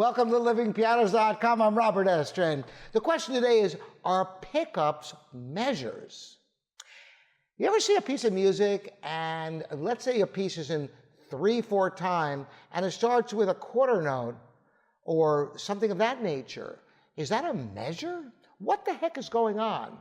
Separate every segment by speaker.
Speaker 1: Welcome to livingpianos.com. I'm Robert Estrin. The question today is, are pickups measures? You ever see a piece of music and let's say a piece is in 3/4 time and it starts with a quarter note or something of that nature? Is that a measure? What the heck is going on?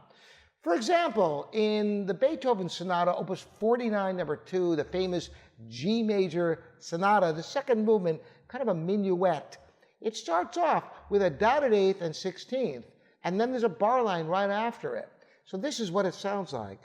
Speaker 1: For example, in the Beethoven Sonata Opus 49, number 2, the famous G major sonata, the second movement, kind of a minuet. It starts off with a dotted eighth and 16th, and then there's a bar line right after it. So this is what it sounds like.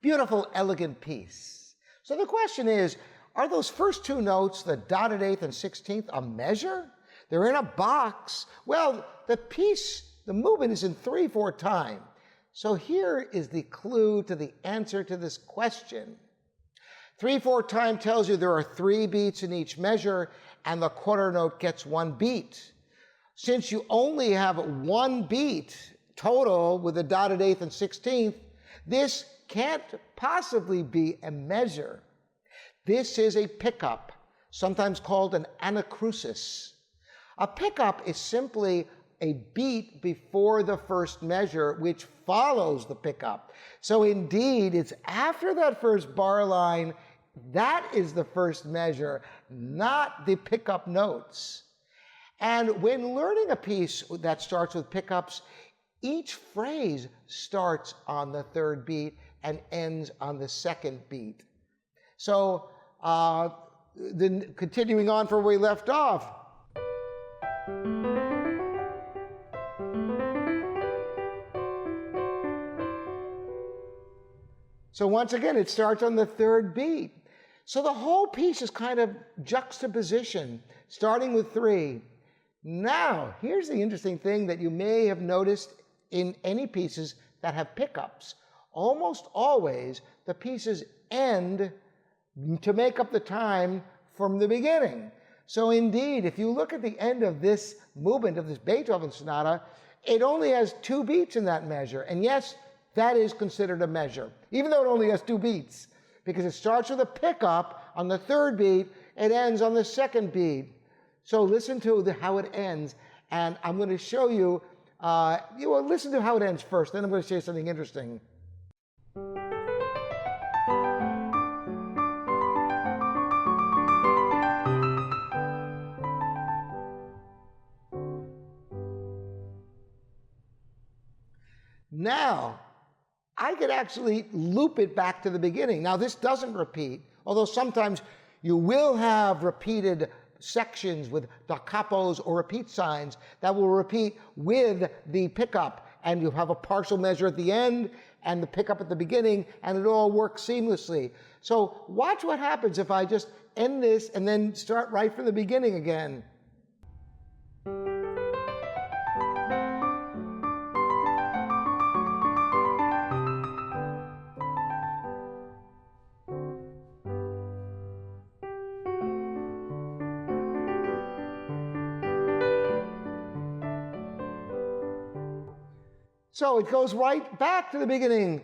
Speaker 1: Beautiful, elegant piece. So the question is, are those first two notes, the dotted eighth and 16th, a measure? They're in a box. Well, the movement is in 3/4 time. So here is the clue to the answer to this question. 3/4 time tells you there are 3 beats in each measure, and the quarter note gets 1 beat. Since you only have 1 beat total with the dotted eighth and 16th, this can't possibly be a measure. This is a pickup, sometimes called an anacrusis. A pickup is simply a beat before the first measure, which follows the pickup. So indeed, it's after that first bar line, that is the first measure, not the pickup notes. And when learning a piece that starts with pickups, each phrase starts on the 3rd beat and ends on the 2nd beat. So then continuing on from where we left off. So once again, it starts on the 3rd beat. So the whole piece is kind of juxtaposition, starting with 3. Now, here's the interesting thing that you may have noticed in any pieces that have pickups. Almost always, the pieces end to make up the time from the beginning. So indeed, if you look at the end of this movement, of this Beethoven sonata, it only has 2 beats in that measure. And yes, that is considered a measure, even though it only has 2 beats, because it starts with a pickup on the 3rd beat, it ends on the 2nd beat. So listen to how it ends, and I'm going to show you, listen to how it ends first, then I'm going to show you something interesting. Now, I could actually loop it back to the beginning. Now, this doesn't repeat, although sometimes you will have repeated sections with da capos or repeat signs that will repeat with the pickup, and you have a partial measure at the end and the pickup at the beginning, and it all works seamlessly. So watch what happens if I just end this and then start right from the beginning again. So it goes right back to the beginning.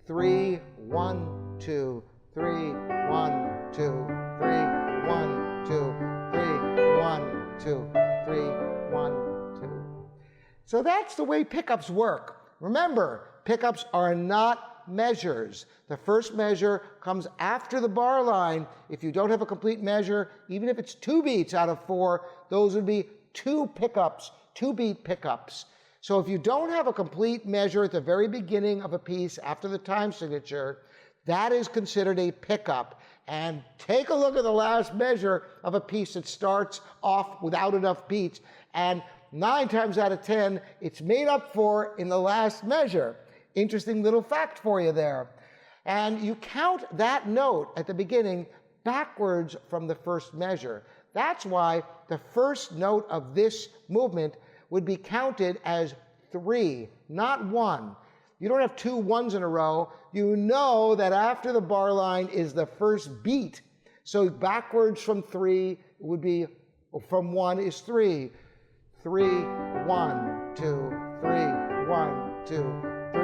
Speaker 1: 3, 1, 2, 3, 1, 2, 3, 1, 2, 3, 1, 2, 3, 1, 2. So that's the way pickups work. Remember, pickups are not measures. The first measure comes after the bar line. If you don't have a complete measure, even if it's 2 beats out of 4, those would be 2 pickups, 2-beat pickups. So if you don't have a complete measure at the very beginning of a piece after the time signature, that is considered a pickup. And take a look at the last measure of a piece that starts off without enough beats, and 9 times out of 10, it's made up for in the last measure. Interesting little fact for you there. And you count that note at the beginning backwards from the first measure. That's why the first note of this movement would be counted as 3, not 1. You don't have 2 1s in a row. You know that after the bar line is the first beat. So backwards from 3 would be, from 1 is 3. 3, 1, 2, 3, 1, 2, 3,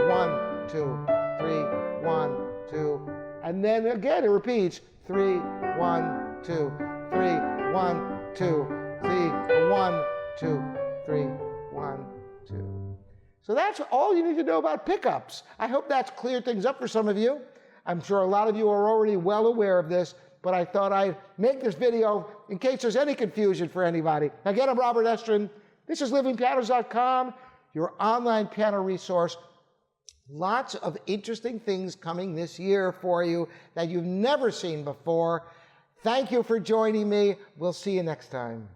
Speaker 1: 1, 2, 3, 1, 2. And then again it repeats. 3, 1, 2, 3, 1, 2, 3, 1, 2, 3, 1, 2. So that's all you need to know about pickups. I hope that's cleared things up for some of you. I'm sure a lot of you are already well aware of this, but I thought I'd make this video in case there's any confusion for anybody. Again, I'm Robert Estrin. This is livingpianos.com, your online piano resource. Lots of interesting things coming this year for you that you've never seen before. Thank you for joining me. We'll see you next time.